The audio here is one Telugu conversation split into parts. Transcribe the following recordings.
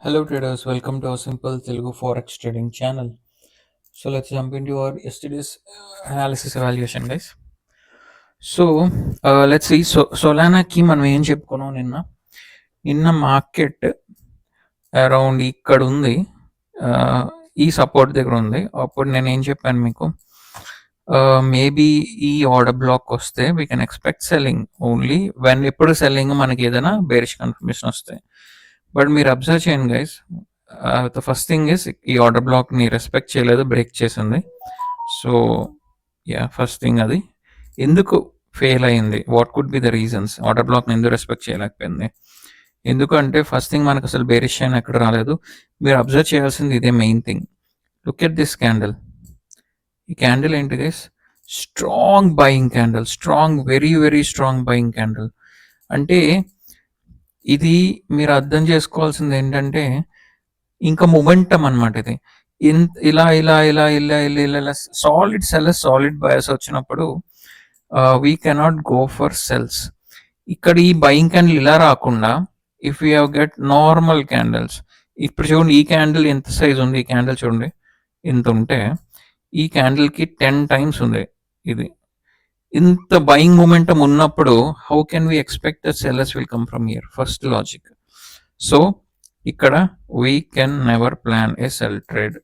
Hello traders, welcome to our simple Telugu Forex trading channel. So let's jump into our yesterday's analysis evaluation, guys. So let's see. So Solana ki మనం ఏం చెప్పుకున్నాం నిన్న మార్కెట్ అరౌండ్ ఇక్కడ ఉంది, ఈ సపోర్ట్ దగ్గర ఉంది. అప్పుడు నేను ఏం చెప్పాను మీకు, మేబీ ఈ ఆర్డర్ బ్లాక్ వస్తే we can expect selling only when. ఎప్పుడు సెల్లింగ్ మనకి ఏదైనా బేరిష్ కన్ఫర్మేషన్ వస్తాయి. బట్ మీరు అబ్జర్వ్ చేయండి guys, the first thing is ఈ ఆర్డర్ బ్లాక్ని రెస్పెక్ట్ చేయలేదు, బ్రేక్ చేసింది. సో యా, ఫస్ట్ థింగ్ అది ఎందుకు ఫెయిల్ అయింది, what could be the reasons, order బ్లాక్ని ఎందుకు రెస్పెక్ట్ చేయలేకపోయింది. ఎందుకంటే ఫస్ట్ థింగ్ మనకు అసలు బేరిష్ అయిన ఎక్కడ రాలేదు. మీరు అబ్జర్వ్ చేయాల్సింది ఇదే main thing. Look at this candle. ఈ క్యాండిల్ ఏంటి guys? Strong buying candle, strong, very very strong buying candle. అంటే ఇది మీరు అర్థం చేసుకోవాల్సింది ఏంటంటే ఇంకా మొమెంటం అనమాట. ఇది ఇలా ఇలా ఇలా ఇలా ఇలా ఇలా సాలిడ్ సెల్లర్స్, సాలిడ్ బయర్స్ వచ్చినప్పుడు we cannot go for cells. ఇక్కడ ఈ బయింగ్ క్యాండిల్ ఇలా రాకుండా if you have get normal candles, ఇప్పుడు చూడండి ఈ క్యాండిల్ ఎంత సైజ్ ఉంది, ఈ క్యాండిల్ చూడండి ఇంత ఉంటే ఈ క్యాండిల్కి 10 times ఉంది. ఇది ఇంత బయింగ్ మొమెంటం ఉన్నప్పుడు how can we expect the sellers will come from here? First logic. So ఇక్కడ we can never plan a sell trade.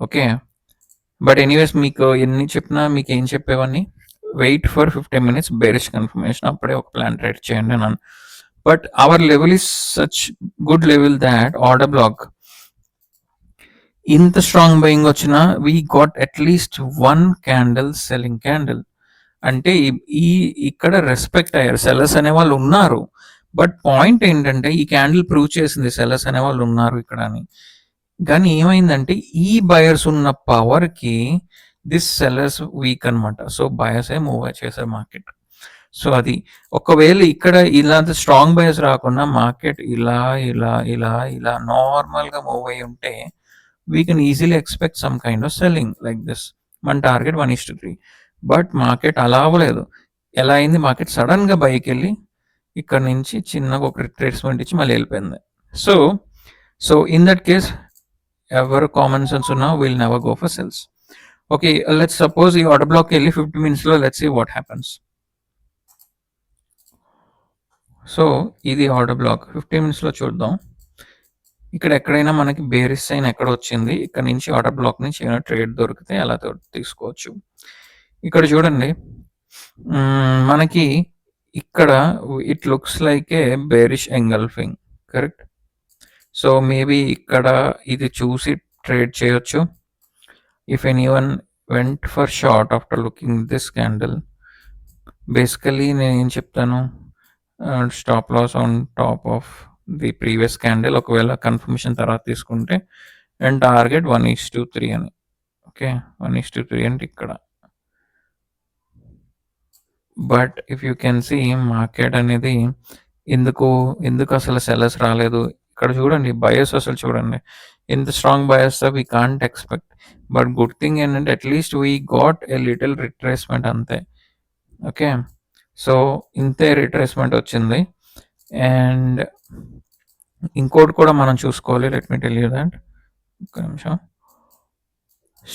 Okay, but anyways మీకు ఎన్ని చెప్పినా మీకు ఏం చెప్పేవన్నీ, wait for 15 minutes bearish confirmation, అప్పుడే ఒక ప్లాన్ ట్రేడ్ చేయండి నన్ను. But our level is such good level that order block ఇంత స్ట్రాంగ్ బయింగ్ వచ్చినా we got at least 1 candle selling candle. అంటే ఈ ఇక్కడ రెస్పెక్ట్ అయ్యారు, సెల్లర్స్ అనే వాళ్ళు ఉన్నారు. బట్ పాయింట్ ఏంటంటే ఈ క్యాండిల్ ప్రూవ్ చేసింది సెల్లర్స్ అనే వాళ్ళు ఉన్నారు ఇక్కడ అని. కానీ ఏమైందంటే ఈ బయర్స్ ఉన్న పవర్కి దిస్ సెల్లర్స్ వీక్ అనమాట. సో బయర్స్ మూవ్ చేశారు మార్కెట్. సో అది ఒకవేళ ఇక్కడ ఇలాంటి స్ట్రాంగ్ బయర్స్ రాకుండా మార్కెట్ ఇలా ఇలా ఇలా ఇలా నార్మల్గా మూవ్ అయ్యి ఉంటే we can easily expect some kind of selling like this. మన టార్గెట్ 1:3. బట్ మార్కెట్ అలా అవ్వలేదు. ఎలా అయింది? మార్కెట్ సడన్గా బైకి వెళ్ళి ఇక్కడ నుంచి చిన్నగా ఒక రిట్రేస్మెంట్ ఇచ్చి మళ్ళీ వెళ్ళిపోయింది. సో ఇన్ దట్ కేస్ ఎవరు కామన్ సెన్స్ ఉన్నా will never go for sells. Okay, let's suppose ఈ ఆర్డర్ బ్లాక్ వెళ్ళి 50 minutesలో let's see what happens. So ఇది ఆర్డర్ బ్లాక్ 50 minutesలో చూద్దాం. ఇక్కడ ఎక్కడైనా మనకి బేరిష్ సైన్ ఎక్కడ వచ్చింది, ఇక్కడ నుంచి ఆర్డర్ బ్లాక్ నుంచి ఏమైనా ట్రేడ్ దొరికితే అలా తీసుకోవచ్చు. ఇక్కడ చూడండి, మనకి ఇక్కడ it looks like a bearish engulfing, correct? So maybe ఇక్కడ ఇది చూసి ట్రేడ్ చేయొచ్చు. If anyone went for short after looking this candle, basically నేను ఏం చెప్తాను, stop loss on top of the previous candle ఒకవేళ కన్ఫర్మేషన్ తర్వాత తీసుకుంటే, అండ్ టార్గెట్ 1:3 అని. ఓకే, 1:3 అంటే ఇక్కడ. But if you can see market అనేది ఎందుకు అసలు సెల్లర్స్ రాలేదు. ఇక్కడ చూడండి బయర్స్ అసలు చూడండి ఎంత strong buyers we can't expect. But good thing ఏంటంటే at least we got a little retracement అంతే. ఓకే, సో ఇంతే రిట్రేస్మెంట్ వచ్చింది. అండ్ ఇంకోటి కూడా మనం చూసుకోవాలి, let me tell you that. ఒక్క నిమిషం,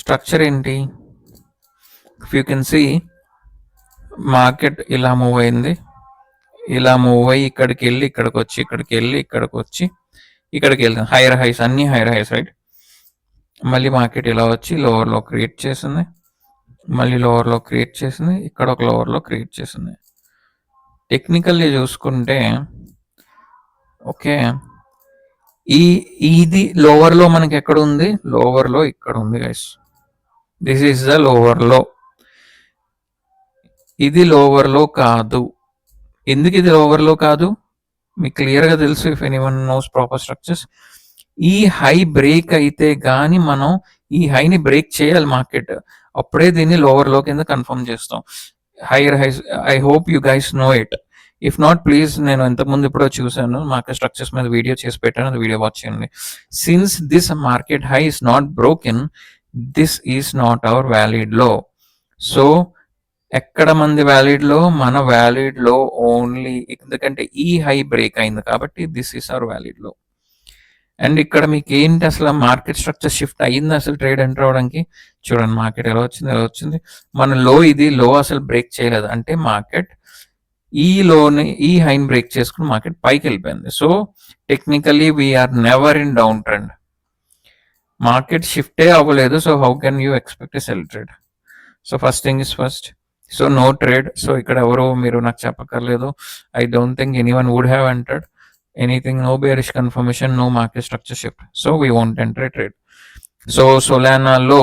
స్ట్రక్చర్ ఏంటి? If you can see market ఇలా మూవ్ అయింది, ఇలా మూవ్ అయ్యి ఇక్కడికి వెళ్ళి ఇక్కడికి వచ్చి, ఇక్కడికి వెళ్ళి ఇక్కడికి వచ్చి, ఇక్కడికి వెళ్తుంది. హైయర్ హైస్, అన్ని హైయర్ హైస్, రైట్? మళ్ళీ మార్కెట్ ఇలా వచ్చి లోవర్లో క్రియేట్ చేసింది, మళ్ళీ లోవర్లో క్రియేట్ చేసింది, ఇక్కడ ఒక లోవర్లో క్రియేట్ చేసింది. టెక్నికల్లీ చూసుకుంటే ఓకే, ఇది లోవర్లో మనకి ఎక్కడ ఉంది? లోవర్లో ఇక్కడ ఉంది guys. This is the lower low. ఇది లోవర్లో కాదు. ఎందుకు ఇది లోవర్లో కాదు మీకు క్లియర్గా తెలుసు. If anyone knows proper structures, ఈ హై బ్రేక్ అయితే కానీ మనం ఈ హైని బ్రేక్ చేయాలి మార్కెట్, అప్పుడే దీన్ని లోవర్లో కింద కన్ఫర్మ్ చేస్తాం. Higher highs, I hope you guys know it. If not please, నేను ఇంతకుముందు ఎప్పుడో చూసాను, మార్కెట్ స్ట్రక్చర్స్ మీద వీడియో చేసి పెట్టాను, అది వీడియో వాచ్ చేయండి. Since this market high is not broken, this is not our valid లో. సో ఎక్కడ మంది వ్యాలిడ్ లో? మన వ్యాలిడ్ లో ఓన్లీ, ఎందుకంటే ఈ హై బ్రేక్ అయింది కాబట్టి దిస్ ఈస్ అవర్ వ్యాలిడ్ లో. అండ్ ఇక్కడ మీకు ఏంటి అసలు మార్కెట్ స్ట్రక్చర్ షిఫ్ట్ అయ్యింది అసలు ట్రేడ్ ఎంటర్ అవ్వడానికి. చూడండి మార్కెట్ ఎలా వచ్చింది. మన లో ఇది లో అసలు బ్రేక్ చేయలేదు. అంటే మార్కెట్ ఈ హైన్ బ్రేక్ చేసుకుని మార్కెట్ పైకి వెళ్ళిపోయింది. So technically we're never in down trend. Market షిఫ్టే అవ్వలేదు. So how can you expect a sell trade? So first thing is first. So no trade. So ఇక్కడ ఎవరు మీరు నాకు చెప్పక్కర్లేదు. I don't think anyone would have entered anything. No bearish confirmation, no market structure shift. So we won't enter a trade. So సొలానాలో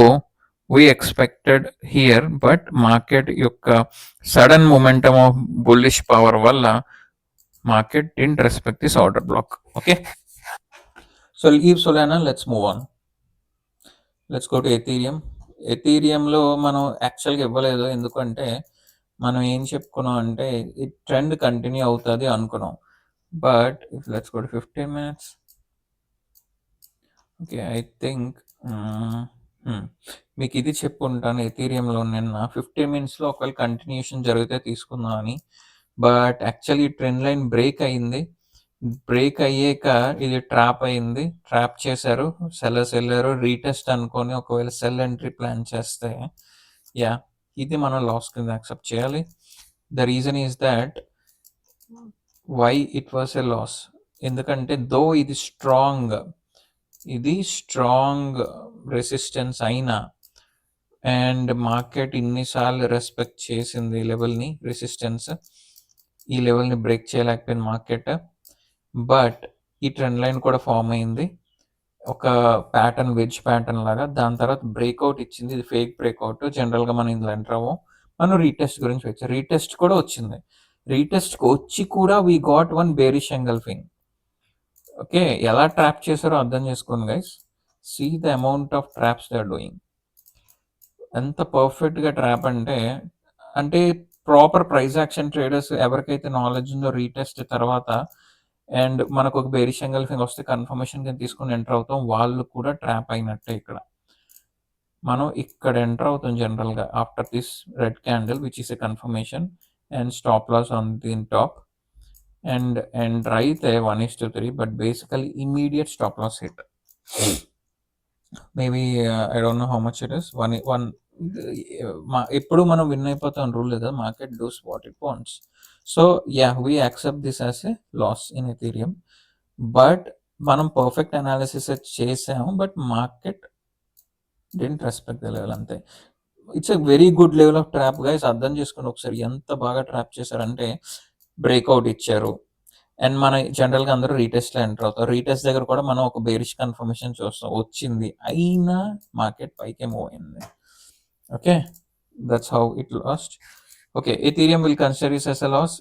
we expected here, but market యొక్క sudden momentum of bullish power వల్ల market didn't respect this order block. Okay, so leave Solana, let's move on. Let's go to Ethereum. ఎథీరియంలో మనం యాక్చువల్గా ఇవ్వలేదు, ఎందుకంటే మనం ఏం చెప్పుకున్నాం అంటే ఈ ట్రెండ్ కంటిన్యూ అవుతుంది అనుకున్నాం. But if let's go to 15 minutes. Okay, I think మీకు ఇది చెప్పుకుంటాను. ఎథీరియంలో నిన్న 15 minutesలో ఒకవేళ కంటిన్యూషన్ జరిగితే తీసుకుందాం అని. But actually trend line break అయ్యింది. బ్రేక్ అయ్యాక ఇది ట్రాప్ అయింది, ట్రాప్ చేశారు, సెల్లర్స్ వెళ్ళారు, రీటెస్ట్ అనుకొని ఒకవేళ సెల్ ఎంట్రీ ప్లాన్ చేస్తే యా ఇది మనం లాస్ కింద యాక్సెప్ట్ చేయాలి. The reason is that why it was a loss, ఎందుకంటే దో ఇది స్ట్రాంగ్ రెసిస్టెన్స్ అయినా అండ్ మార్కెట్ ఇన్నిసార్లు రెస్పెక్ట్ చేసింది లెవెల్ని, రెసిస్టెన్స్ ఈ లెవెల్ని బ్రేక్ చేయలేకపోయింది మార్కెట్. బట్ ఈ ట్రెండ్ లైన్ కూడా ఫామ్ అయింది ఒక ప్యాటర్న్, వెజ్ ప్యాటర్న్ లాగా. దాని తర్వాత బ్రేక్అవుట్ ఇచ్చింది, ఇది ఫేక్ బ్రేక్అవుట్. జనరల్గా మనం ఇందులో ఎంటర్ అవ్వం. మనం రీటెస్ట్ గురించి వచ్చాం, రీటెస్ట్ కూడా వచ్చింది. రీటెస్ట్కి వచ్చి కూడా we got one bearish engulfing. Okay, ఎలా ట్రాప్ చేశారో అర్థం చేసుకోండి guys. See the amount of traps they are doing. ఎంత పర్ఫెక్ట్గా ట్రాప్ అంటే ప్రాపర్ ప్రైస్ యాక్షన్ ట్రేడర్స్ ఎవరికైతే నాలెడ్జ్ ఉందో రీటెస్ట్ తర్వాత అండ్ మనకు ఒక బేరిష్ ఎంగల్ఫింగ్ వస్తే కన్ఫర్మేషన్ కింద తీసుకొని ఎంటర్ అవుతాం, వాళ్ళు కూడా ట్రాప్ అయినట్టే. ఇక్కడ మనం ఇక్కడ ఎంటర్ అవుతాం జనరల్గా after this red candle which is a confirmation and stop loss on దీన్ టాప్ అండ్ అయితే 1:3, but basically immediate stop loss hit. Maybe I don't know how much it is. One ఎప్పుడు మనం విన్ అయిపోతాం రూల్ లేదా, market does what it wants. So yeah we accept this as a loss in Ethereum. But మనం పర్ఫెక్ట్ అనాలిసిస్ చేసాము, but market didn't respect the level, అంతే. It's a very good level of trap guys. అర్థం చేసుకుని ఒకసారి ఎంత బాగా ట్రాప్ చేశారంటే బ్రేక్అవుట్ ఇచ్చారు అండ్ మన జనరల్గా అందరూ రీటెస్ట్లో ఎంటర్ అవుతారు. రీటెస్ట్ దగ్గర కూడా మనం ఒక బేరిష్ కన్ఫర్మేషన్ చూస్తాం, వచ్చింది, అయినా మార్కెట్ పైకే మూవ్ అయింది. Okay, that's how it lost. Okay, Ethereum will consider this as a loss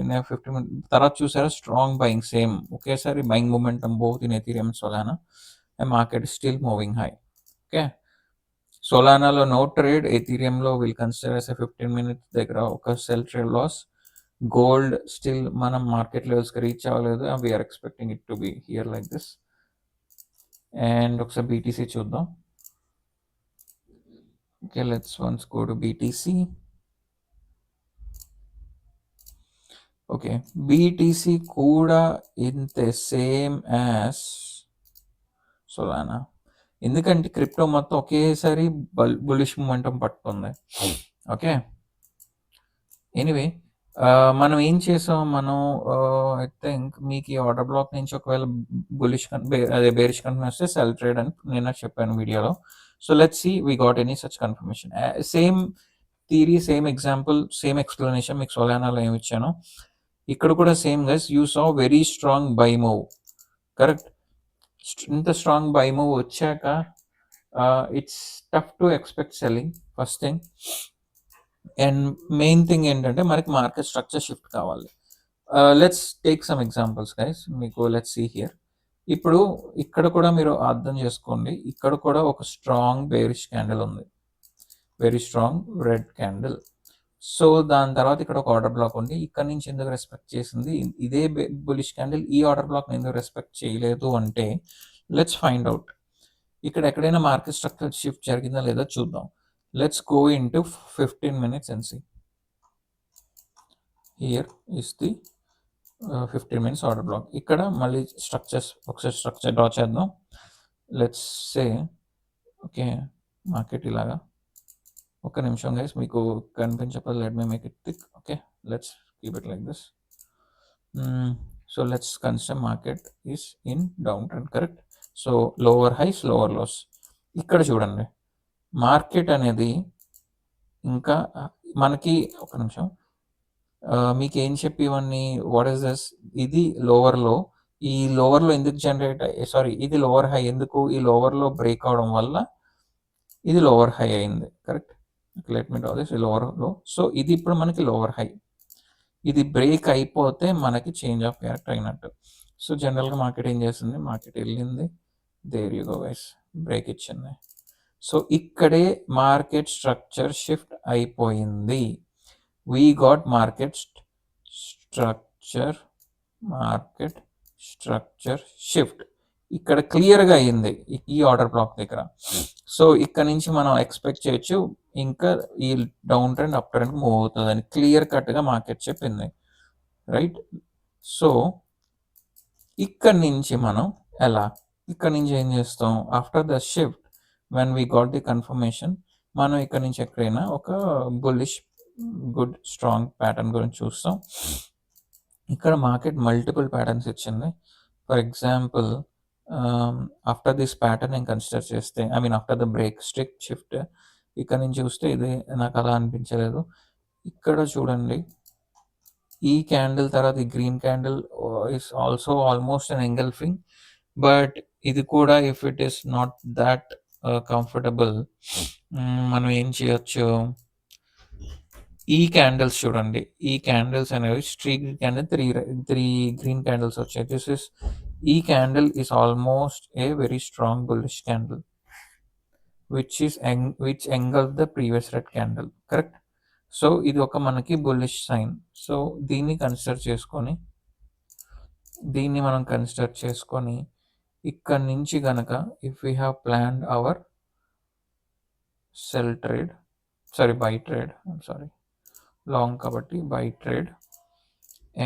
in 15 minutes. తర్వాత చూసారా స్ట్రాంగ్ బయింగ్, సేమ్ ఒకేసారి buying momentum both in Ethereum Solana and market still moving high. Okay, సొలానాలో నో ట్రేడ్, ఎథీరియంలో will consider as a 15 minutes దగ్గర ఒక sell trade loss. Gold still మనం మార్కెట్ లెవెల్స్కి రీచ్ అవ్వలేదు, we're expecting it to be here like this. And ఒకసారి బీటీసీ చూద్దాం. Okay, let's once go to BTC. Okay, BTC కూడా ఇంతే, సేమ్ యాజ్ సొలానా. ఎందుకంటే క్రిప్టో మొత్తం ఒకేసారి బులిష్ మూమెంటం పట్టుకుంది. ఓకే, ఎనీవే మనం ఏం చేసాం, మనం ఐ థింక్ మీకు ఈ ఆర్డర్ బ్లాక్ నుంచి ఒకవేళ బులిష్ అదే బేరిష్ కన్ఫర్మేషన్ వస్తే సెల్ ట్రేడ్ అని నేను చెప్పాను వీడియోలో. So let's see we got any such confirmation. Same theory, same example, same explanation మీకు సొలానాలో ఏమి ఇచ్చాను, ఇక్కడ కూడా same guys. You saw very strong buy move, correct. ఇంత స్ట్రాంగ్ బై మూవ్ వచ్చాక it's tough to expect selling, first thing. And main thing ఏంటంటే మనకి మార్కెట్ స్ట్రక్చర్ షిఫ్ట్ కావాలి. Let's take some examples guys. మీకు లెట్స్ సీ హియర్. ఇప్పుడు ఇక్కడ కూడా మీరు అర్థం చేసుకోండి, ఇక్కడ కూడా ఒక స్ట్రాంగ్ బేరిష్ క్యాండిల్ ఉంది, very strong red candle. So దాని తర్వాత ఇక్కడ ఒక ఆర్డర్ బ్లాక్ ఉంది, ఇక్కడ నుంచి ఎందుకు రెస్పెక్ట్ చేసింది, ఇదే బులిష్ క్యాండిల్ ఈ ఆర్డర్ బ్లాక్ ఎందుకు రెస్పెక్ట్ చేయలేదు అంటే లెట్స్ ఫైండ్ అవుట్. ఇక్కడ ఎక్కడైనా మార్కెట్ స్ట్రక్చర్ షిఫ్ట్ జరిగిందా లేదా చూద్దాం. Let's go into 15 minutes and see. Here is the 15 minutes order block. ఇక్కడ మళ్ళీ ఒకసారి స్ట్రక్చర్ డ్రా చేద్దాం. లెట్స్ సే ఓకే మార్కెట్ ఇలాగా. ఒక్క నిమిషం గైస్, మీకు కనిపించకపోతే let me make it thick. Okay, let's keep it like this. So let's consider market is in down trend, correct. So lower highs lower lows. ఇక్కడ చూడండి మార్కెట్ అనేది ఇంకా మనకి ఒక నిమిషం మీకు ఏం చెప్పి ఇవన్నీ వాట్ ఈస్ దిస్, ఇది లోవర్లో, ఈ లోవర్లో ఎందుకు జనరేట్ సారీ ఇది లోవర్ హై ఎందుకు, ఈ లోవర్లో బ్రేక్ అవడం వల్ల ఇది లోవర్ హై అయింది, correct. Let me draw this lower low. So ఇది ఇప్పుడు మనకి లోవర్ హై, ఇది బ్రేక్ అయిపోతే మనకి చేంజ్ ఆఫ్ క్యారెక్టర్ అయినట్టు. సో జనరల్గా మార్కెట్ ఏం చేస్తుంది, మార్కెట్ వెళ్ళింది, there you go guys, break ఇచ్చింది. సో ఇక్కడే మార్కెట్ స్ట్రక్చర్ షిఫ్ట్ అయిపోయింది. We got market structure shift ఇక్కడ క్లియర్గా అయ్యింది ఈ ఆర్డర్ బ్లాక్ దగ్గర. సో ఇక్కడ నుంచి మనం ఎక్స్పెక్ట్ చేయొచ్చు ఇంకా ఈ down trend up trend move అవుతుంది అని క్లియర్ కట్గా మార్కెట్ చెప్పింది, రైట్. సో ఇక్కడ నుంచి మనం ఇక్కడ నుంచి ఏం చేస్తాం, after the shift when we got the confirmation, మనం ఇక్కడ నుంచి ఎక్కడైనా ఒక బుల్లిష్ గుడ్ స్ట్రాంగ్ ప్యాటర్న్ గురించి చూస్తాం. ఇక్కడ మార్కెట్ మల్టిపుల్ ప్యాటర్న్స్ ఇచ్చింది. For example after this pattern నేను కన్సిడర్ చేస్తే, I mean after the break strict shift, ఇక్కడ నుంచి చూస్తే ఇది నాకు అలా అనిపించలేదు. ఇక్కడ చూడండి ఈ క్యాండిల్ తర్వాత ఈ green candle is also almost an engulfing, but ఇది కూడా if it is not that comfortable, మనం ఏం చేయొచ్చు, ఈ క్యాండిల్స్ చూడండి, ఈ క్యాండిల్స్ అనేవి streak candle three green candles వచ్చాయి. దిస్ ఇస్ ఈ candle is almost a very strong bullish candle which engulfed the previous red candle, correct. So ఇది ఒక మనకి బుల్లిష్ సైన్. సో దీన్ని మనం కన్సిడర్ చేసుకొని ఇక్కడ నుంచి గనక if we have planned our buy trade, long కాబట్టి buy trade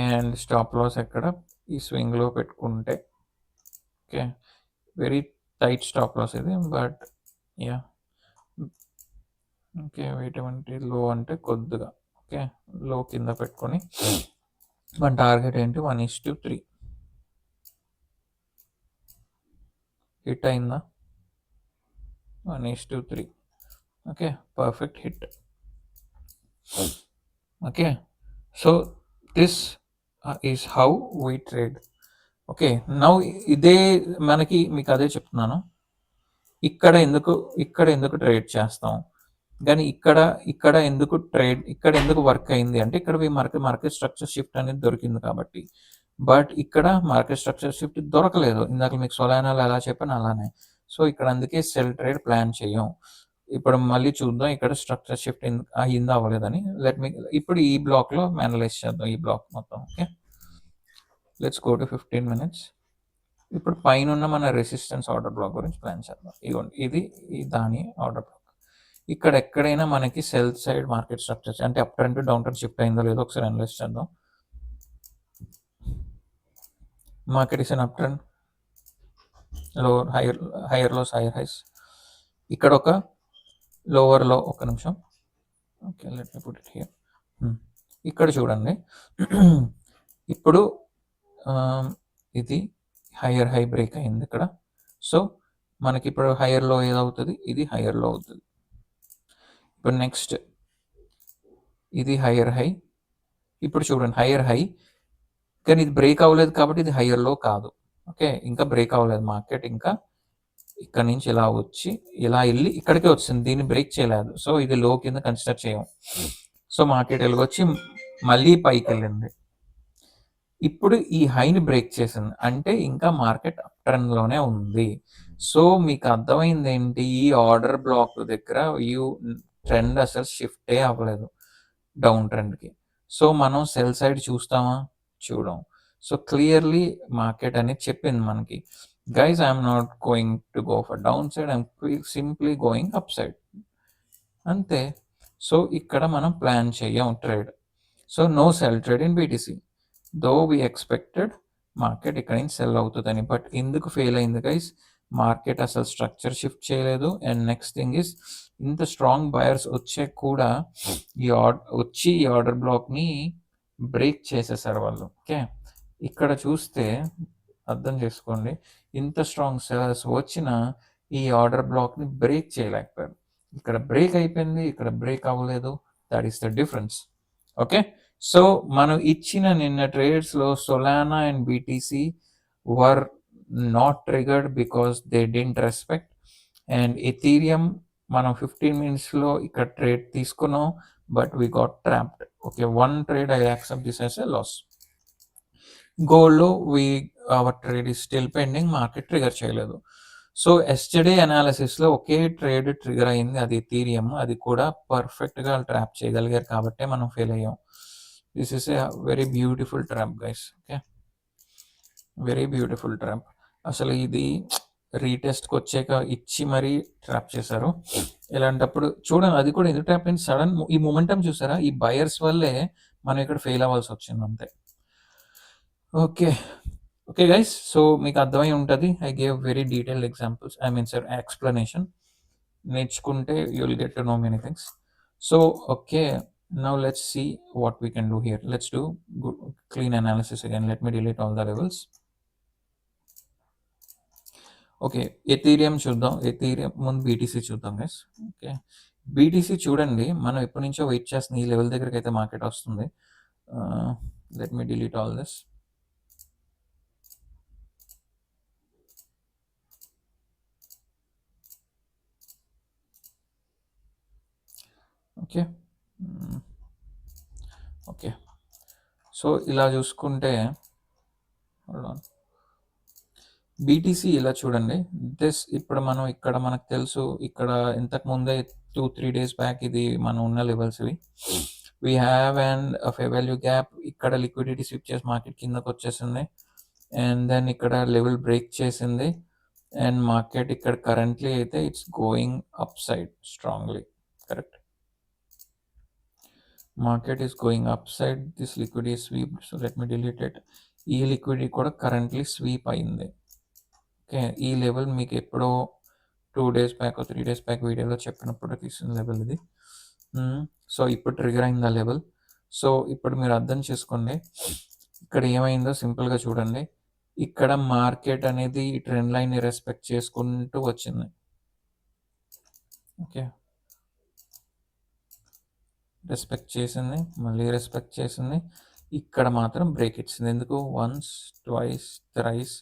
and stop loss ఎక్కడ ఈ స్వింగ్లో పెట్టుకుంటే, okay very tight stop loss ఇది, బట్ యా ఓకే ఎటువంటి లో అంటే కొద్దిగా ఓకే లో కింద పెట్టుకొని మన టార్గెట్ ఏంటి 1:3 హిట్ అయిందా, 1:3, okay perfect hit. Okay so this is how we trade. Okay now ఇదే మనకి మీకు అదే చెప్తున్నాను, ఇక్కడ ఎందుకు ట్రేడ్ చేస్తాం, కానీ ఇక్కడ ఎందుకు వర్క్ అయింది అంటే ఇక్కడ మార్కెట్ స్ట్రక్చర్ షిఫ్ట్ అనేది దొరికింది కాబట్టి. బట్ ఇక్కడ మార్కెట్ స్ట్రక్చర్ షిఫ్ట్ దొరకలేదు, ఇందాక మీకు సొలానాలో ఎలా చెప్పాను అలానే. సో ఇక్కడ అందుకే సెల్ ట్రేడ్ ప్లాన్ చేయం. ఇప్పుడు మళ్ళీ చూద్దాం ఇక్కడ స్ట్రక్చర్ షిఫ్ట్ అయ్యిందా అవ్వలేదని. ఇప్పుడు ఈ బ్లాక్లో అనలైజ్ చేద్దాం ఈ బ్లాక్ మొత్తం. Okay let's go to 15 minutes. ఇప్పుడు పైన ఉన్న మన రెసిస్టెన్స్ ఆర్డర్ బ్లాక్ గురించి ప్లాన్ చేద్దాం. ఇదిగోండి ఇది దాని ఆర్డర్ బ్లాక్. ఇక్కడ ఎక్కడైనా మనకి సెల్ సైడ్ మార్కెట్ స్ట్రక్చర్ అంటే up trend down trend shift అయిందో లేదో ఒకసారి అనలైజ్ చేద్దాం. Market is an up trend, lower higher lows higher highs. ఇక్కడ ఒక లోవర్ లో, ఒక నిమిషం okay let me put it here. ఇక్కడ చూడండి ఇప్పుడు ఇది హైయర్ హై బ్రేక్ అయింది ఇక్కడ. సో మనకి ఇప్పుడు హైయర్ లో ఏదవుతుంది, ఇది హైయర్ లో అవుతుంది. ఇప్పుడు నెక్స్ట్ ఇది హైయర్ హై, ఇప్పుడు చూడండి హైయర్ హై, కానీ ఇది బ్రేక్ అవ్వలేదు కాబట్టి ఇది హైయర్ లో కాదు. ఓకే ఇంకా బ్రేక్ అవ్వలేదు మార్కెట్, ఇంకా ఇక్కడ నుంచి ఇలా వచ్చి ఇలా వెళ్ళి ఇక్కడికే వచ్చింది, దీన్ని బ్రేక్ చేయలేదు. సో ఇది లో కింద కన్సిడర్ చేయం. సో మార్కెట్ వెళ్ళొచ్చి మళ్ళీ పైకి వెళ్ళింది, ఇప్పుడు ఈ హైని బ్రేక్ చేసింది అంటే ఇంకా మార్కెట్ అప్ ట్రెండ్ లోనే ఉంది. సో మీకు అర్థమైంది ఏంటి, ఈ ఆర్డర్ బ్లాక్ దగ్గర ఈ ట్రెండ్ అసలు షిఫ్టే అవ్వలేదు డౌన్ ట్రెండ్కి. సో మనం సెల్ సైడ్ చూస్తామా, చూడం. సో క్లియర్లీ మార్కెట్ అనేది చెప్పింది మనకి, guys I'm not going to go for down side, I'm simply going up side, అంతే. సో ఇక్కడ మనం ప్లాన్ చేయం trade. So no sell trade in BTC. Though we expected market ఇక్కడ నుంచి సెల్ అవుతుందని, బట్ ఎందుకు ఫెయిల్ అయింది గైస్? మార్కెట్ అసలు స్ట్రక్చర్ షిఫ్ట్ చేయలేదు. అండ్ నెక్స్ట్ థింగ్ ఇస్, ఇంత స్ట్రాంగ్ బయర్స్ వచ్చే కూడా ఈ ఆర్డర్ బ్లాక్ని బ్రేక్ చేసేసారు వాళ్ళు. ఓకే, ఇక్కడ చూస్తే అర్థం చేసుకోండి, ఇంత స్ట్రాంగ్ సెలర్స్ వచ్చిన ఈ ఆర్డర్ బ్లాక్ని బ్రేక్ చేయలేకపోయారు. ఇక్కడ బ్రేక్ అయిపోయింది, ఇక్కడ బ్రేక్ అవ్వలేదు. That is the difference. Okay, so మనం ఇచ్చిన నిన్న ట్రేడ్స్లో Solana and BTC were not triggered because they didn't respect. And Ethereum మనం 15 minutesలో ఇక్కడ ట్రేడ్ తీసుకున్నాం, but we got trapped. Okay, one trade I accept this as a loss. గోల్డ్లో our trade is still pending, market trigger చేయలేదు. సో ఎస్టర్డే అనాలిసిస్లో ఒకే ట్రేడ్ ట్రిగర్ అయింది, అది ఎథీరియం. అది కూడా పర్ఫెక్ట్గా ట్రాప్ చేయగలిగారు కాబట్టి మనం ఫెయిల్ అయ్యాం. This is a very beautiful trap guys. Okay, very beautiful trap. అసలు ఇది రీటెస్ట్కి వచ్చాక ఇచ్చి మరీ ట్రాప్ చేశారు. ఇలాంటప్పుడు చూడండి, అది కూడా ఎందుకు ట్రాప్ అయింది, సడన్ ఈ మొమెంటం చూసారా? ఈ బయర్స్ వల్లే మనం ఇక్కడ ఫెయిల్ అవ్వాల్సి వచ్చింది అంతే. ఓకే ఓకే గైస్, సో మీకు అర్థమై ఉంటుంది. I gave very detailed examples, I mean sir explanation. నేర్చుకుంటే you will get to know many things. So okay, now let's see what we can do here. Let's do clean analysis again. Let me delete all the levels. Okay, Ethereum చూద్దాం. ఎథీరియం ముందు బీటీసీ చూద్దాం గైస్. ఓకే, బీటీసీ చూడండి, మనం ఎప్పటి నుంచో వెయిట్ చేస్తుంది ఈ లెవెల్ దగ్గరికి అయితే మార్కెట్ వస్తుంది. Let me delete all this. Okay okay, so ఇలా చూసుకుంటే బీటీసీ ఇలా చూడండి. ఇప్పుడు మనం ఇక్కడ మనకు తెలుసు, ఇక్కడ ఇంతకు ముందే 2-3 days బ్యాక్ ఇది మనం ఉన్న లెవెల్స్ ఇవి. We have and fair value gap. ఇక్కడ లిక్విడిటీ స్విప్ చేసి మార్కెట్ కిందకు వచ్చేసింది. అండ్ దెన్ ఇక్కడ లెవెల్ బ్రేక్ చేసింది. అండ్ మార్కెట్ ఇక్కడ కరెంట్లీ అయితే it's going up side strongly. Correct, market is going up side. This liquidity sweep, so let me delete it. ఈ లిక్విడిటీ కూడా కరెంట్లీ స్వీప్ అయింది. ఓకే, ఈ లెవెల్ మీకు ఎప్పుడో 2 days బ్యాక్ 3 days బ్యాక్ వీడియోలో చెప్పినప్పుడు తీసిన లెవెల్ ఇది. సో ఇప్పుడు ట్రిగర్ అయింది ఆ లెవెల్. సో ఇప్పుడు మీరు అర్థం చేసుకోండి ఇక్కడ ఏమైందో సింపుల్గా చూడండి. ఇక్కడ మార్కెట్ అనేది ఈ ట్రెండ్ లైన్ని రెస్పెక్ట్ చేసుకుంటూ వచ్చింది. ఓకే, రెస్పెక్ట్ చేసింది, మళ్ళీ రెస్పెక్ట్ చేసింది. ఇక్కడ మాత్రం బ్రేక్ ఇచ్చింది. ఎందుకు? 1, 2, 3,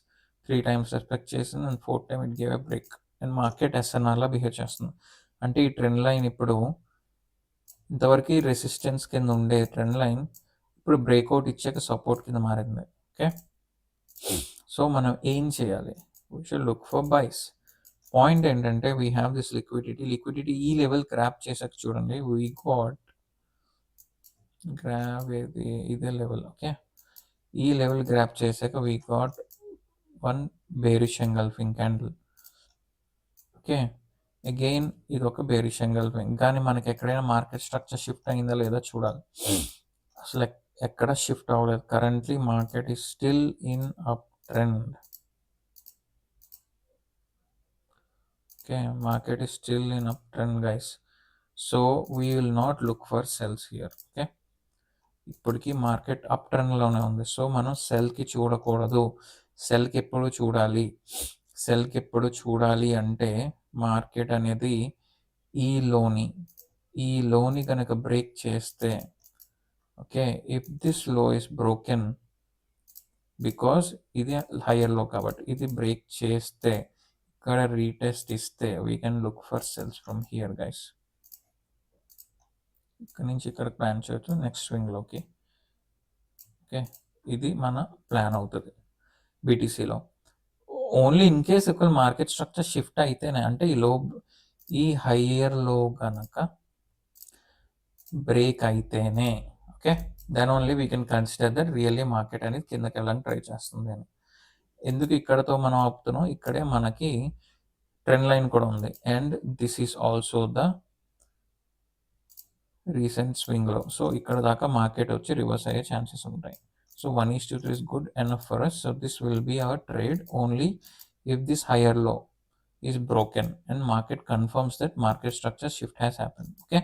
3 times రెస్పెక్ట్ చేసింది. And 4th time it gave a break. And market ఎస్ఎన్ఆర్లా బిహేవ్ చేస్తుంది. అంటే ఈ ట్రెండ్ లైన్ ఇప్పుడు ఇంతవరకు రెసిస్టెన్స్ కింద ఉండే ట్రెండ్ లైన్ ఇప్పుడు బ్రేక్అవుట్ ఇచ్చాక సపోర్ట్ కింద మారింది. ఓకే, సో మనం ఏం చేయాలి? We should look for buys. Point ఏంటంటే వీ హ్యావ్ దిస్ లిక్విడిటీ ఈ లెవెల్ గ్రాప్ చేసాక చూడండి, వీ గాట్ గ్రాప్ ఇదే లెవెల్. ఓకే, ఈ లెవెల్ గ్రాప్ చేసాక we got 1 bearish engulfing candle. Okay, again ఇది ఒక బేరిష్ ఎంగల్ఫింగ్. కానీ మనకి ఎక్కడైనా మార్కెట్ స్ట్రక్చర్ షిఫ్ట్ అయిందా లేదా చూడాలి. అసలు ఎక్కడ షిఫ్ట్ అవ్వలేదు. Currently market is still in up trend. Okay, market is still in up trend guys. So we will not look for cells here. Okay, ఇప్పటికీ మార్కెట్ అప్ ట్రెండ్లోనే ఉంది. సో మనం సెల్కి చూడకూడదు. సెల్కి ఎప్పుడు చూడాలి? సెల్కి ఎప్పుడు చూడాలి అంటే మార్కెట్ అనేది ఈ లోని కనుక బ్రేక్ చేస్తే, ఓకే, ఇఫ్ దిస్ లో ఇస్ బ్రోకెన్, బికాస్ ఇది హయ్యర్ లో కాబట్టి ఇది బ్రేక్ చేస్తే ఇక్కడ రీటెస్ట్ ఇస్తే we can look for sells from here guys. ఇక్కడ నుంచి ఇక్కడ ప్లాన్ చేయొచ్చు నెక్స్ట్ స్వింగ్లోకి. ఓకే, ఇది మన ప్లాన్ అవుతుంది బీటీసీలో. ఓన్లీ ఇన్ కేస్ ఇక్కడ మార్కెట్ స్ట్రక్చర్ షిఫ్ట్ అయితేనే, అంటే ఈ హయ్యర్ లో కనుక బ్రేక్ అయితేనే, okay, then only we can consider that really market అనేది కిందకి వెళ్ళడానికి ట్రై చేస్తుంది అని. ఎందుకు ఇక్కడతో మనం ఆపుతున్నాం? ఇక్కడే మనకి ట్రెండ్ లైన్ కూడా ఉంది. And this is also the recent స్వింగ్లో. సో ఇక్కడ దాకా మార్కెట్ వచ్చి రివర్స్ అయ్యే ఛాన్సెస్ ఉంటాయి. So 1:3 is good enough for us. So this will be our trade only if this higher low is broken and market confirms that market structure shift has happened. Okay,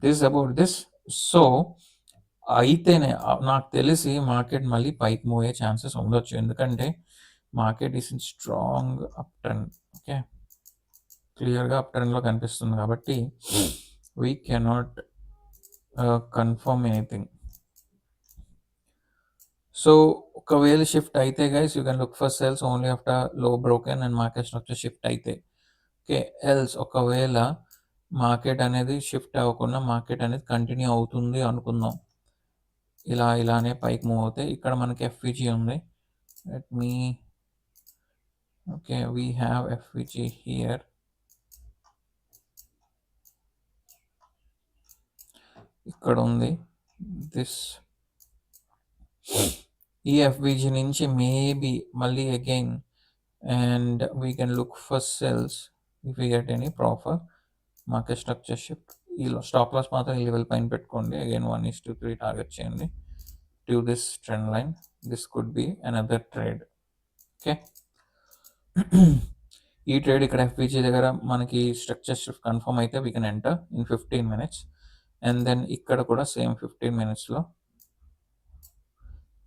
this is about this. So అయితేనే నాకు తెలిసి మార్కెట్ మళ్ళీ పైకి మూవ్ అయ్యే ఛాన్సెస్ ఉండొచ్చు, ఎందుకంటే market is in strong up trend. Okay, క్లియర్గా అప్ ట్రెండ్లో కనిపిస్తుంది కాబట్టి we cannot confirm anything. So ఒకవేళ షిఫ్ట్ అయితే guys you can look for sells only after low broken and market structure shift అయితే. ఓకే, ఎల్స్ ఒకవేళ మార్కెట్ అనేది షిఫ్ట్ అవ్వకుండా మార్కెట్ అనేది కంటిన్యూ అవుతుంది అనుకుందాం, ఇలానే పైకి మూవ్ అవుతాయి. ఇక్కడ మనకి ఎఫ్విజీ ఉంది. Let me okay, we have FVG here. ఇక్కడ ఉంది దిస్. ఈ ఎఫ్విజీ నుంచి మేబీ మళ్ళీ again and we can look for sells if you get any proper market structure shift. ఈ స్టాప్ లాస్ మాత్రం ఈ లెవెల్ పైన పెట్టుకోండి. అగైన్ 1:3 టార్గెట్ చేయండి to this trend line. This could be another trade. Okay, ఈ ట్రేడ్ ఇక్కడ ఎఫ్విజీ దగ్గర మనకి స్ట్రక్చర్ షిఫ్ట్ కన్ఫర్మ్ అయితే we can enter in 15 minutes. And then ఇక్కడ కూడా సేమ్ 15 minutesలో,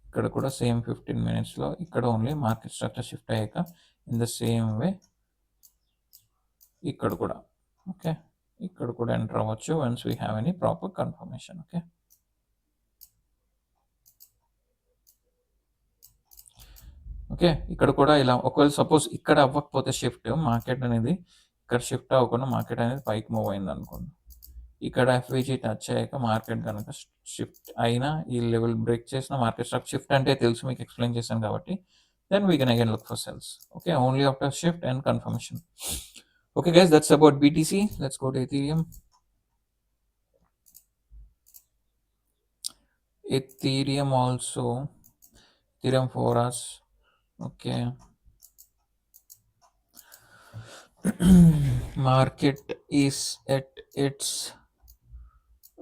ఇక్కడ కూడా సేమ్ 15 minutesలో ఇక్కడ ఓన్లీ మార్కెట్ స్ట్రక్చర్ షిఫ్ట్ అయ్యాక ఇన్ ద సేమ్ వే ఇక్కడ కూడా. ఓకే, ఇక్కడ కూడా ఎంటర్ అవ్వచ్చు once we have any proper confirmation. Okay, okay, ఇక్కడ కూడా ఇలా ఒకవేళ సపోజ్ ఇక్కడ అవ్వకపోతే షిఫ్ట్ మార్కెట్ అనేది ఇక్కడ షిఫ్ట్ అవ్వకుండా మార్కెట్ అనేది పైకి మూవ్ అయింది అనుకోండి, ఇక్కడ ఎఫ్విజీ టచ్ అయ్యాక మార్కెట్ కనుక షిఫ్ట్ అయినా ఈ లెవెల్ బ్రేక్ చేసిన మార్కెట్ స్ట్రక్చర్ షిఫ్ట్ అంటే తెలుసు, మీకు ఎక్స్ప్లెయిన్ చేశాను కాబట్టి, then we can again look for sells. Okay, only after shift and confirmation. Okay guys, that's about BTC. Let's go to Ethereum. Ethereum also, Ethereum 4 hours. Okay. Market is at its,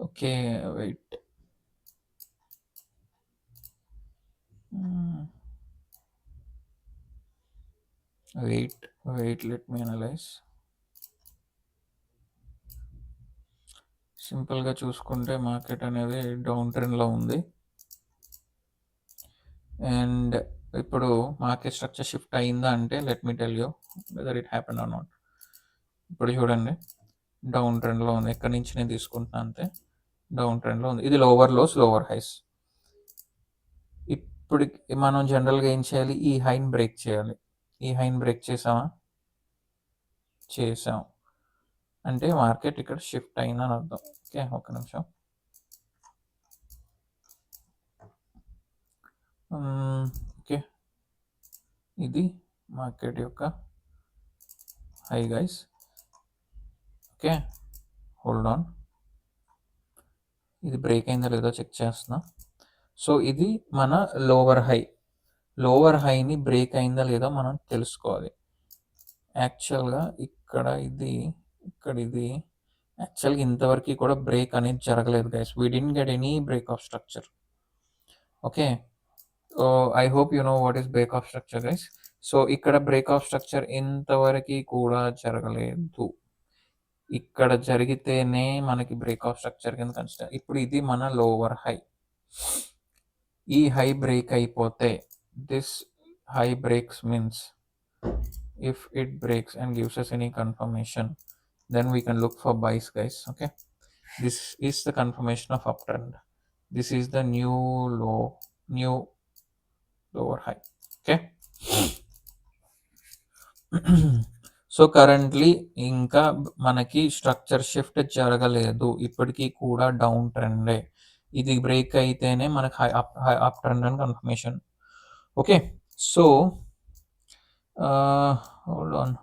okay, wait. Wait, let me analyze. సింపుల్గా చూసుకుంటే మార్కెట్ అనేది డౌన్ ట్రెండ్లో ఉంది అండ్ ఇప్పుడు మార్కెట్ స్ట్రక్చర్ షిఫ్ట్ అయిందా అంటే let me tell you whether it happen or not. ఇప్పుడు చూడండి డౌన్ ట్రెండ్లో ఉంది, ఎక్కడి నుంచి నేను తీసుకుంటున్నా అంతే డౌన్ ట్రెండ్లో ఉంది. ఇది లోవర్ లోస్ లోవర్ హైస్. ఇప్పుడు మనం జనరల్గా ఏం చేయాలి, ఈ హైని బ్రేక్ చేయాలి. ఈ హైని బ్రేక్ చేసాం అంటే మార్కెట్ ఇక్కడ షిఫ్ట్ అయిందని అర్థం. ఓకే, ఒక నిమిషం. ఓకే, ఇది మార్కెట్ యొక్క hi guys. Okay, hold on, ఇది బ్రేక్ అయిందో లేదో చెక్ చేస్తున్నా. సో ఇది మన లోవర్ హైని బ్రేక్ అయిందా లేదో మనం తెలుసుకోవాలి. యాక్చువల్గా ఇక్కడ ఇది యాక్చువల్గా ఇంతవరకు కూడా బ్రేక్ అనేది జరగలేదు guys. We didn't get any break of structure. Okay, I hope you know what is break of structure guys. So ఇక్కడ బ్రేక్ ఆఫ్ స్ట్రక్చర్ ఇంతవరకు కూడా జరగలేదు. ఇక్కడ జరిగితేనే మనకి బ్రేక్ ఆఫ్ స్ట్రక్చర్ కింద కన్సిడర్. ఇప్పుడు ఇది మన లోవర్ హై. ఈ హై బ్రేక్ అయిపోతే this high breaks means if it breaks and gives us any confirmation, then we can look for buys guys. Okay, this is the confirmation of uptrend. This is the new lower high. Okay. So currently ఇంకా మనకి స్ట్రక్చర్ షిఫ్ట్ జరగలేదు, ఇప్పటికీ కూడా డౌన్ ట్రెండే. ఇది బ్రేక్ అయితేనే మనకి హై అప్ ట్రెండ్ అని confirmation. Okay, so hold on.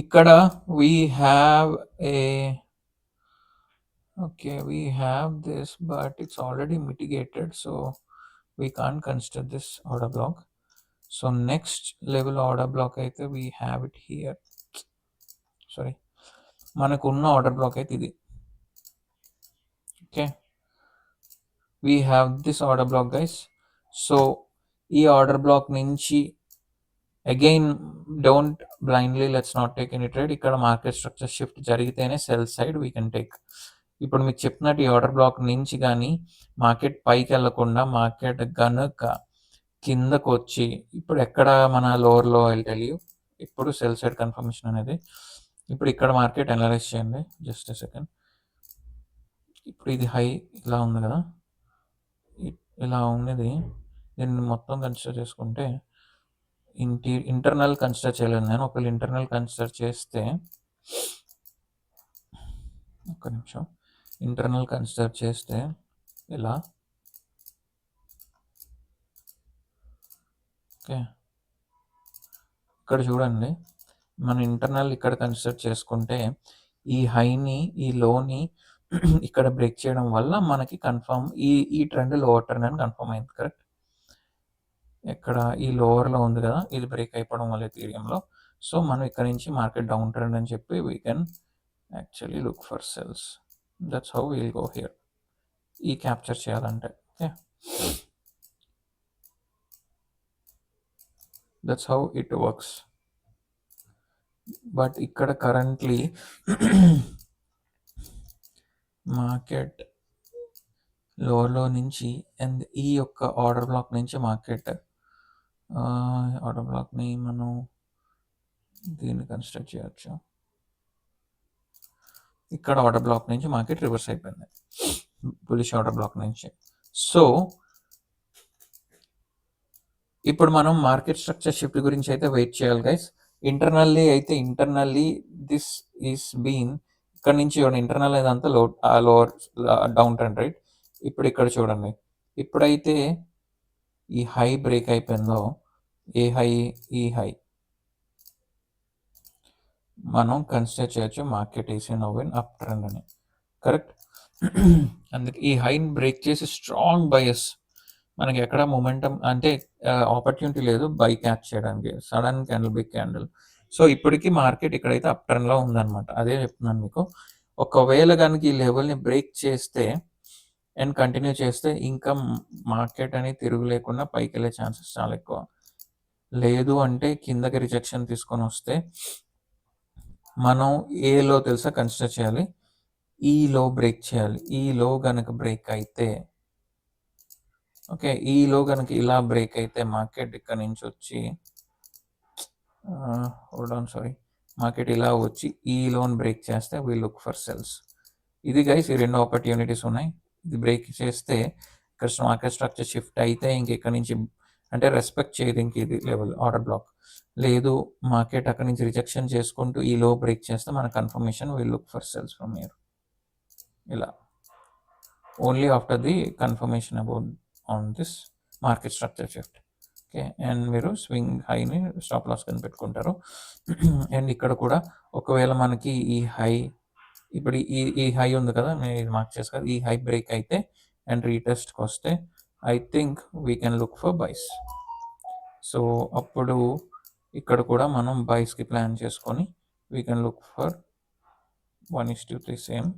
ఇక్కడ we have this but it's already mitigated, so we can't consider this order block. So next level order block అయితే we have it here. Sorry, మనకు ఉన్న ఆర్డర్ బ్లాక్ అయితే ఇది. Okay, we have this order block, guys. So ఈ ఆర్డర్ బ్లాక్ నుంచి again don't blindly let's not take any trade. ఇక్కడ మార్కెట్ స్ట్రక్చర్ షిఫ్ట్ జరిగితేనే sell side we can take. ఇప్పుడు మీకు చెప్పినట్టు ఈ ఆర్డర్ బ్లాక్ నుంచి కానీ మార్కెట్ పైకి వెళ్లకుండా మార్కెట్ గనుక కిందకు వచ్చి ఇప్పుడు ఎక్కడ మన లోవర్లో వెళ్ళి ఇప్పుడు సెల్ సైడ్ కన్ఫర్మేషన్ అనేది ఇప్పుడు ఇక్కడ మార్కెట్ అనలైజ్ చేయండి. Just second. ఇప్పుడు ఇది హై ఇలా ఉంది కదా, ఇలా ఉన్నది. దీన్ని మొత్తం కన్సిడర్ చేసుకుంటే ఇంటర్నల్ కన్సిడర్ చేయలేదు నేను. ఒకవేళ ఇంటర్నల్ కన్సిడర్ చేస్తే ఒక్క నిమిషం, ఇంటర్నల్ కన్సిడర్ చేస్తే ఇలా ఓకే, ఇక్కడ చూడండి మన ఇంటర్నల్ ఇక్కడ కన్సిడర్ చేసుకుంటే ఈ హైని ఈ లోని ఇక్కడ బ్రేక్ చేయడం వల్ల మనకి కన్ఫర్మ్ ఈ ట్రెండ్ లోవర్ ట్రెండ్ అని కన్ఫర్మ్ అయింది. కరెక్ట్. ఇక్కడ ఈ లోవర్లో ఉంది కదా, ఇది బ్రేక్ అయిపోవడం వల్ల ఎథీరియంలో. సో మనం ఇక్కడ నుంచి మార్కెట్ డౌన్ ట్రెండ్ అని చెప్పి we can actually look for sells. That's how will go here. ఈ క్యాప్చర్ చేయాలంటే okay, that's how it works. But ఇక్కడ కరెంట్లీ మార్కెట్ లోవర్లో నుంచి అండ్ ఈ యొక్క ఆర్డర్ బ్లాక్ నుంచి మార్కెట్ ఆర్డర్ బ్లాక్ని మనం దీన్ని కన్స్ట్రక్ట్ చేయొచ్చు. ఇక్కడ ఆర్డర్ బ్లాక్ నుంచి మార్కెట్ రివర్స్ అయిపోయింది బులిష్ ఆర్డర్ బ్లాక్ నుంచి. సో ఇప్పుడు మనం మార్కెట్ స్ట్రక్చర్ షిఫ్ట్ గురించి అయితే వెయిట్ చేయాలి guys. Internally this is been ఇక్కడ నుంచి చూడండి, ఇంటర్నల్ ఇదంతా లోవర్ డౌన్ ట్రెండ్ రైట్. ఇప్పుడు ఇక్కడ చూడండి, ఇప్పుడైతే ఈ హై బ్రేక్ అయిపోయిందో, ఏ హై, ఈ హై మనం కన్సిడర్ చేయొచ్చు market is in up trend అని. కరెక్ట్. అందుకే ఈ హైని బ్రేక్ చేసి స్ట్రాంగ్ బయస్, మనకి ఎక్కడ మొమెంటం అంటే ఆపర్చునిటీ లేదు బై క్యాచ్ చేయడానికి, sudden candle big candle. So ఇప్పటికీ మార్కెట్ ఇక్కడైతే అప్ ట్రెండ్లో ఉందన్నమాట. అదే చెప్తున్నాను మీకు. ఒకవేళ కనుక ఈ లెవెల్ని బ్రేక్ చేస్తే అండ్ కంటిన్యూ చేస్తే ఇంకా మార్కెట్ అనేది తిరుగు లేకుండా పైకి వెళ్ళే ఛాన్సెస్ చాలా ఎక్కువ. లేదు అంటే కిందకి రిజెక్షన్ తీసుకొని వస్తే మనం ఏ లో తెలుసా కన్సిడర్ చేయాలి, ఈ లో బ్రేక్ చేయాలి. ఈ లో కనుక బ్రేక్ అయితే ఓకే, ఈ లో కనుక ఇలా బ్రేక్ అయితే మార్కెట్ ఇక్కడ నుంచి వచ్చి మార్కెట్ ఇలా వచ్చి ఈ లోన్ బ్రేక్ చేస్తే వీ లుక్ ఫర్ సెల్స్. ఇది గైస్ ఈ రెండు ఆపర్చునిటీస్ ఉన్నాయి. ఇది బ్రేక్ చేస్తే ఇక్కడ మార్కెట్ స్ట్రక్చర్ షిఫ్ట్ అయితే ఇంక ఇక్కడ నుంచి అంటే రెస్పెక్ట్ చేయదు ఇంక ఇది లెవెల్ ఆర్డర్ బ్లాక్. లేదు మార్కెట్ అక్కడ నుంచి రిజెక్షన్ చేసుకుంటూ ఈ లో బ్రేక్ చేస్తే మన confirmation we look for sells from here. ఇలా only after the confirmation about on this market structure shift. Okay, and మీరు స్వింగ్ హైని స్టాప్ లాస్ కింద పెట్టుకుంటారు. అండ్ ఇక్కడ కూడా ఒకవేళ మనకి ఈ హై ఇప్పుడు ఈ హై ఉంది కదా, నేను ఇది మార్క్ చేసి కదా, ఈ హై బ్రేక్ అయితే అండ్ రీటెస్ట్కి వస్తే I think we can look for buys. So అప్పుడు ఇక్కడ కూడా మనం బైస్కి ప్లాన్ చేసుకొని we can look for 1:3 same.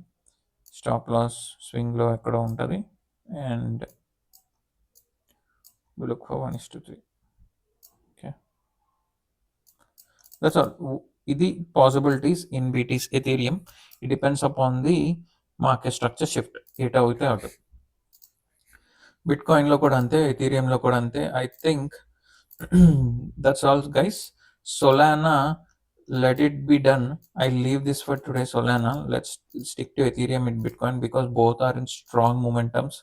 Stop loss స్వింగ్లో ఎక్కడ ఉంటుంది and we look for 1:3. Okay, that's all. ఇది possibilities in BTC Ethereum. It depends upon the market structure shift. ఎటు అయితే అటు. బిట్కాయిన్లో కూడా అంతే, ఎథీరియంలో కూడా అంతే. I think that's all guys. Solana, let it be done. I leave this for today. Solana, let's stick to Ethereum and Bitcoin because both are in strong momentums.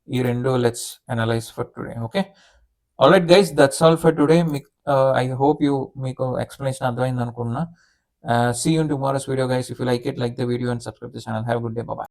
ఈ రెండు let's analyze for today. Okay, alright guys, that's all for today. I hope మీకు ఎక్స్ప్లెనేషన్ అర్థమైంది అనుకున్నా. See you in tomorrow's video guys. If you like it, like the video and subscribe the channel. Have good day. Bye.